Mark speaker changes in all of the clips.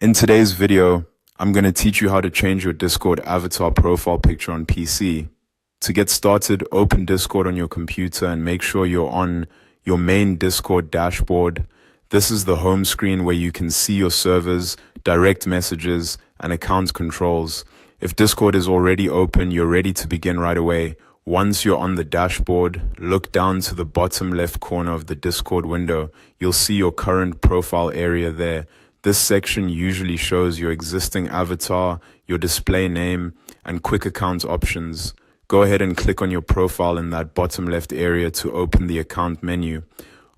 Speaker 1: In today's video, I'm going to teach you how to change your Discord avatar profile picture on PC. To get started, open Discord on your computer and make sure you're on your main Discord dashboard. This is the home screen where you can see your servers, direct messages, and account controls. If Discord is already open, you're ready to begin right away. Once you're on the dashboard, look down to the bottom left corner of the Discord window. You'll see your current profile area there. This section usually shows your existing avatar, your display name, and quick account options. Go ahead and click on your profile in that bottom left area to open the account menu.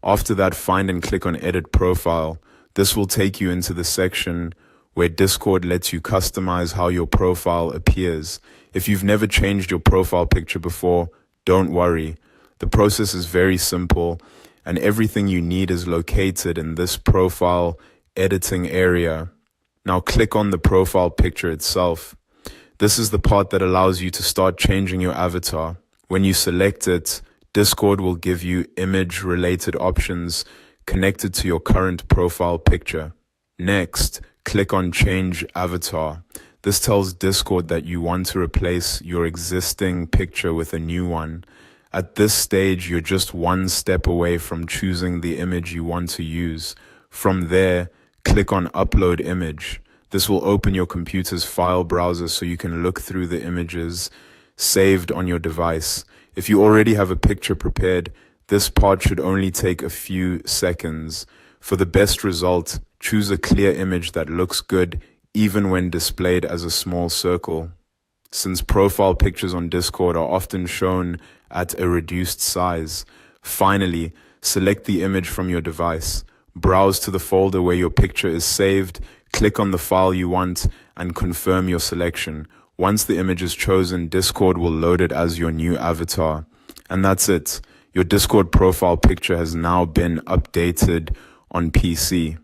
Speaker 1: After that, find and click on Edit Profile. This will take you into the section where Discord lets you customize how your profile appears. If you've never changed your profile picture before, don't worry. The process is very simple, and everything you need is located in this profile editing area. Now click on the profile picture itself. This is the part that allows you to start changing your avatar. When you select it, Discord will give you image-related options connected to your current profile picture. Next, click on Change Avatar. This tells Discord that you want to replace your existing picture with a new one. At this stage, you're just one step away from choosing the image you want to use. From there, click on Upload Image. This will open your computer's file browser so you can look through the images saved on your device. If you already have a picture prepared, this part should only take a few seconds. For the best result, choose a clear image that looks good even when displayed as a small circle. Since profile pictures on Discord are often shown at a reduced size, finally, select the image from your device. Browse to the folder where your picture is saved, click on the file you want, and confirm your selection. Once the image is chosen, Discord will load it as your new avatar. And that's it. Your Discord profile picture has now been updated on PC.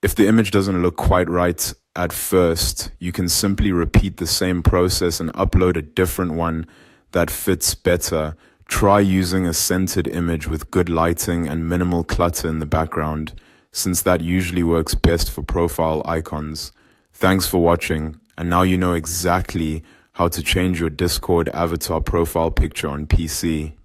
Speaker 1: If the image doesn't look quite right at first, you can simply repeat the same process and upload a different one that fits better. Try using a centered image with good lighting and minimal clutter in the background, since that usually works best for profile icons. Thanks for watching, and now you know exactly how to change your Discord avatar profile picture on PC.